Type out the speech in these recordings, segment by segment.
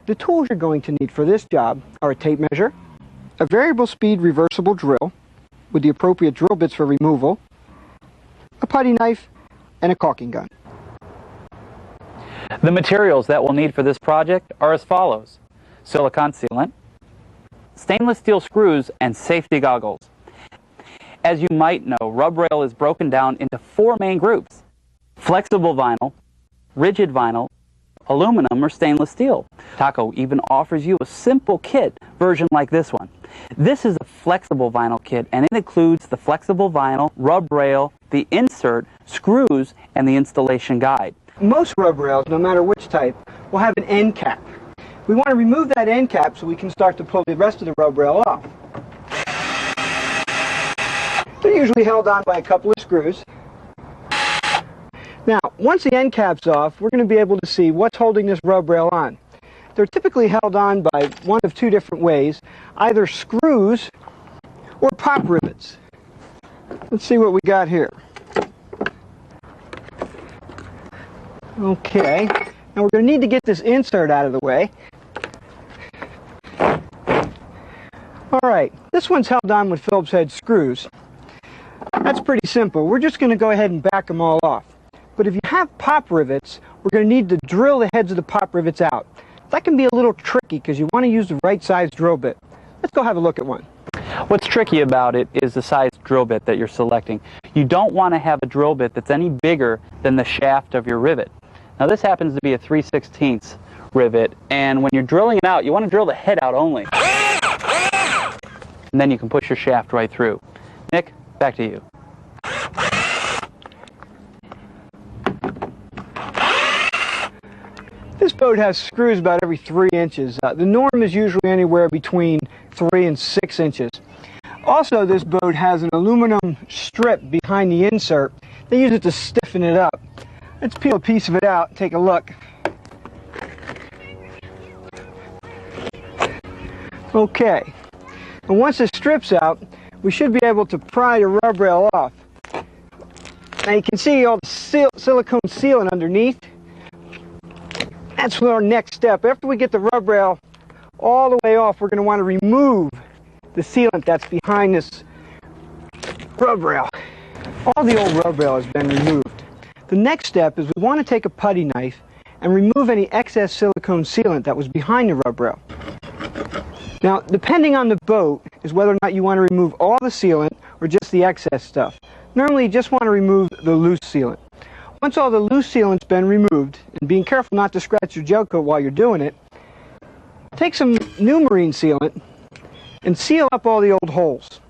The tools you're going to need for this job are a tape measure, a variable speed reversible drill with the appropriate drill bits for removal, a putty knife, and a caulking gun. The materials that we'll need for this project are as follows: silicone sealant, stainless steel screws, and safety goggles. As you might know, rub rail is broken down into 4 main groups: flexible vinyl, rigid vinyl, aluminum, or stainless steel. Taco even offers you a simple kit version like this one. This is a flexible vinyl kit, and it includes the flexible vinyl, rub rail, the insert, screws, and the installation guide. Most rub rails, no matter which type, will have an end cap. We want to remove that end cap so we can start to pull the rest of the rub rail off. They're usually held on by a couple of screws. Now, once the end cap's off, we're going to be able to see what's holding this rub rail on. They're typically held on by one of 2 different ways, either screws or pop rivets. Let's see what we got here. Okay, now we're going to need to get this insert out of the way. Alright, this one's held on with Phillips head screws. That's pretty simple. We're just going to go ahead and back them all off. But if you have pop rivets, we're going to need to drill the heads of the pop rivets out. That can be a little tricky because you want to use the right size drill bit. Let's go have a look at one. What's tricky about it is the size drill bit that you're selecting. You don't want to have a drill bit that's any bigger than the shaft of your rivet. Now this happens to be a 3/16 rivet, and when you're drilling it out, you want to drill the head out only. And then you can push your shaft right through. Nick, back to you. This boat has screws about every 3 inches. The norm is usually anywhere between 3 and 6 inches. Also, this boat has an aluminum strip behind the insert. They use it to stiffen it up. Let's peel a piece of it out and take a look. Okay, and once the strip's out, we should be able to pry the rub rail off. Now you can see all the silicone sealant underneath. That's our next step. After we get the rub rail all the way off, we're going to want to remove the sealant that's behind this rub rail. All the old rub rail has been removed. The next step is we want to take a putty knife and remove any excess silicone sealant that was behind the rub rail. Now, depending on the boat is whether or not you want to remove all the sealant or just the excess stuff. Normally, you just want to remove the loose sealant. Once all the loose sealant's been removed, and being careful not to scratch your gel coat while you're doing it, take some new marine sealant and seal up all the old holes.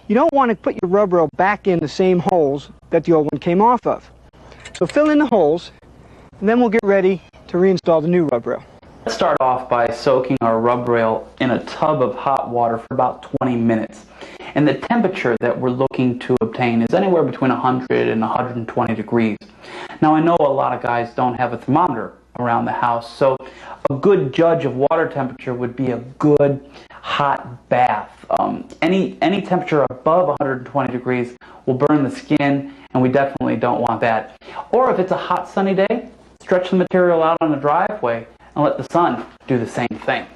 You don't want to put your rub rail back in the same holes that the old one came off of. So fill in the holes, and then we'll get ready to reinstall the new rub rail. Let's start off by soaking our rub rail in a tub of hot water for about 20 minutes. And the temperature that we're looking to obtain is anywhere between 100 and 120 degrees. Now I know a lot of guys don't have a thermometer around the house, so a good judge of water temperature would be a good hot bath. Any temperature above 120 degrees will burn the skin, and we definitely don't want that. Or if it's a hot sunny day, stretch the material out on the driveway and let the sun do the same thing.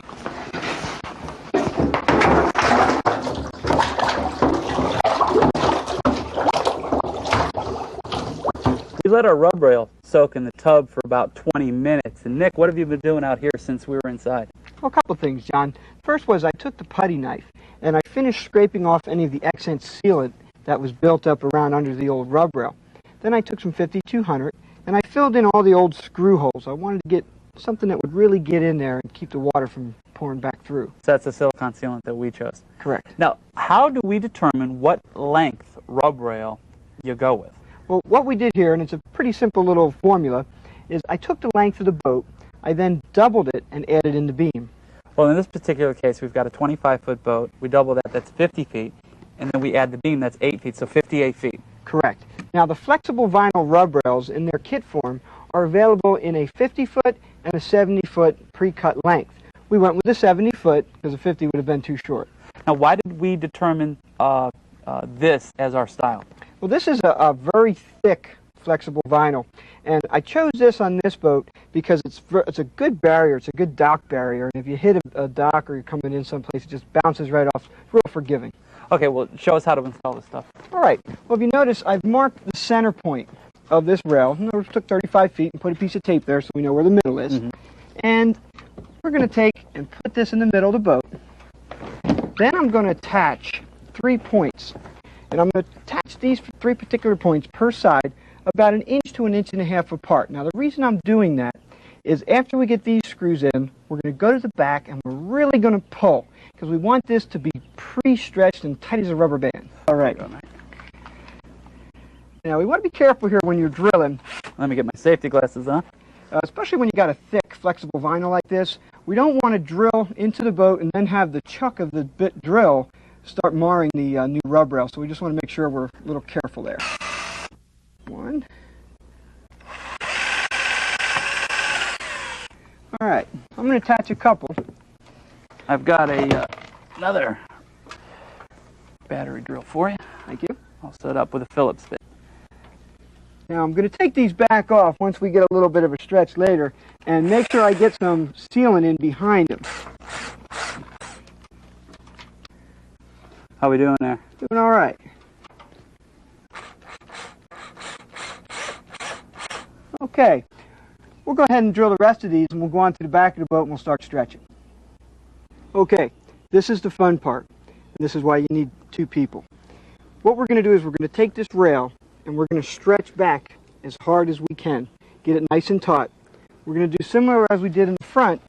We let our rub rail soak in the tub for about 20 minutes. And Nick, what have you been doing out here since we were inside? Well, a couple things, John. First was I took the putty knife and I finished scraping off any of the excess sealant that was built up around under the old rub rail. Then I took some 5200 and I filled in all the old screw holes. I wanted to get something that would really get in there and keep the water from pouring back through. So that's the silicone sealant that we chose. Correct. Now, how do we determine what length rub rail you go with? Well, what we did here, and it's a pretty simple little formula, is I took the length of the boat, I then doubled it and added in the beam. Well, in this particular case, we've got a 25-foot boat. We double that, that's 50 feet. And then we add the beam, that's 8 feet, so 58 feet. Correct. Now, the flexible vinyl rub rails in their kit form are available in a 50-foot and a 70-foot pre-cut length. We went with the 70-foot because a 50 would have been too short. Now, why did we determine this as our style? Well, this is a very thick flexible vinyl. And I chose this on this boat because it's a good barrier. It's a good dock barrier. And if you hit a dock or you're coming in someplace, it just bounces right off. It's real forgiving. Okay, well, show us how to install this stuff. All right. Well, if you notice, I've marked the center point of this rail. We took 35 feet and put a piece of tape there so we know where the middle is. And we're going to take and put this in the middle of the boat. Then I'm going to attach 3 points. And I'm going to attach these 3 particular points per side about 1 inch to 1.5 inches apart. Now, the reason I'm doing that is after we get these screws in, we're going to go to the back and we're really going to pull because we want this to be pre-stretched and tight as a rubber band. All right. Now, we want to be careful here when you're drilling. Let me get my safety glasses on. Especially when you got a thick, flexible vinyl like this. We don't want to drill into the boat and then have the chuck of the bit drill start marring the new rub rail. So we just want to make sure we're a little careful there. 1. All right, I'm going to attach a couple. I've got another battery drill for you. Thank you. I'll set it up with a Phillips bit. Now I'm going to take these back off once we get a little bit of a stretch later and make sure I get some sealant in behind them. How we doing there? Doing all right. Okay, we'll go ahead and drill the rest of these and we'll go on to the back of the boat and we'll start stretching. Okay, this is the fun part. And this is why you need 2 people. What we're going to do is we're going to take this rail and we're going to stretch back as hard as we can. Get it nice and taut. We're going to do similar as we did in the front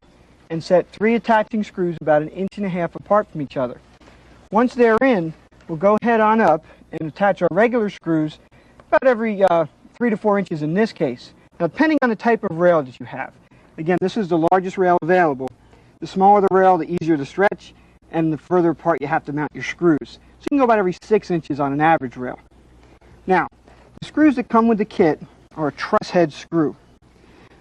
and set 3 attaching screws about 1.5 inches apart from each other. Once they're in, we'll go head on up and attach our regular screws about every 3 to 4 inches in this case. Now, depending on the type of rail that you have. Again, this is the largest rail available. The smaller the rail, the easier to stretch, and the further apart you have to mount your screws. So you can go about every 6 inches on an average rail. Now, the screws that come with the kit are a truss head screw.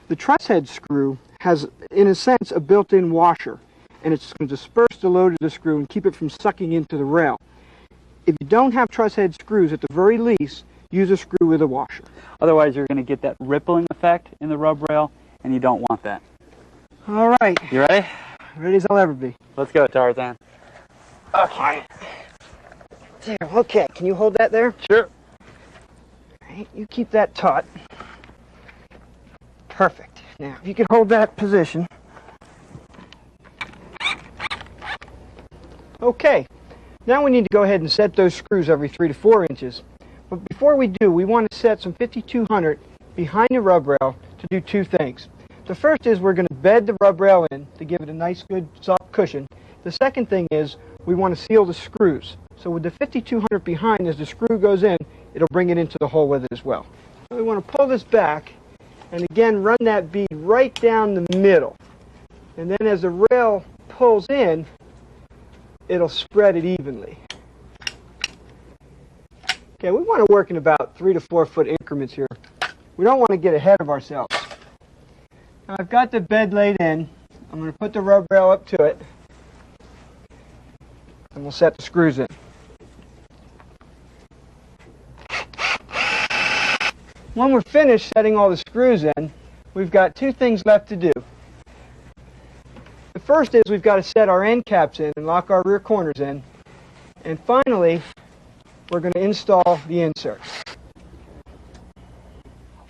The truss head screw has, in a sense, a built-in washer, and it's going to disperse the load of the screw and keep it from sucking into the rail. If you don't have truss head screws, at the very least, use a screw with a washer. Otherwise, you're going to get that rippling effect in the rub rail, and you don't want that. All right. You ready? Ready as I'll ever be. Let's go, Tarzan. Okay. There, okay. Can you hold that there? Sure. All right, you keep that taut. Perfect. Now, if you can hold that position. Okay. Now we need to go ahead and set those screws every 3 to 4 inches. But before we do, we want to set some 5200 behind the rub rail to do 2 things. The first is we're going to bed the rub rail in to give it a nice, good, soft cushion. The second thing is we want to seal the screws. So with the 5200 behind, as the screw goes in, it'll bring it into the hole with it as well. So we want to pull this back and again run that bead right down the middle. And then as the rail pulls in, it'll spread it evenly. Okay, we want to work in about 3 to 4 foot increments here. We don't want to get ahead of ourselves. Now I've got the bed laid in. I'm going to put the rub rail up to it. And we'll set the screws in. When we're finished setting all the screws in, we've got 2 things left to do. The first is we've got to set our end caps in and lock our rear corners in. And finally, we're going to install the inserts.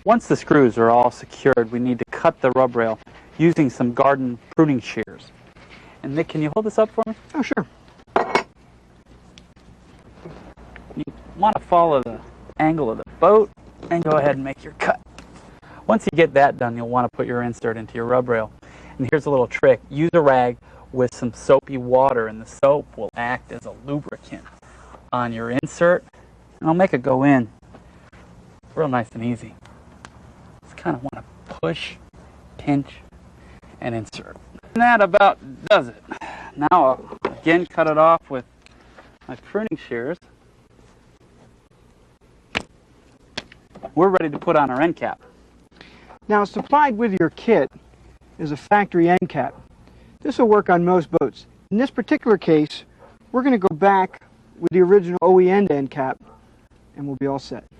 Once the screws are all secured, we need to cut the rub rail using some garden pruning shears. And Nick, can you hold this up for me? Oh, sure. You want to follow the angle of the boat and go ahead and make your cut. Once you get that done, you'll want to put your insert into your rub rail. And here's a little trick. Use a rag with some soapy water, and the soap will act as a lubricant on your insert. And I'll make it go in real nice and easy. Just kind of want to push, pinch, and insert. And that about does it. Now I'll again cut it off with my pruning shears. We're ready to put on our end cap. Now, supplied with your kit is a factory end cap. This will work on most boats. In this particular case, we're going to go back with the original OEM end cap, and we'll be all set.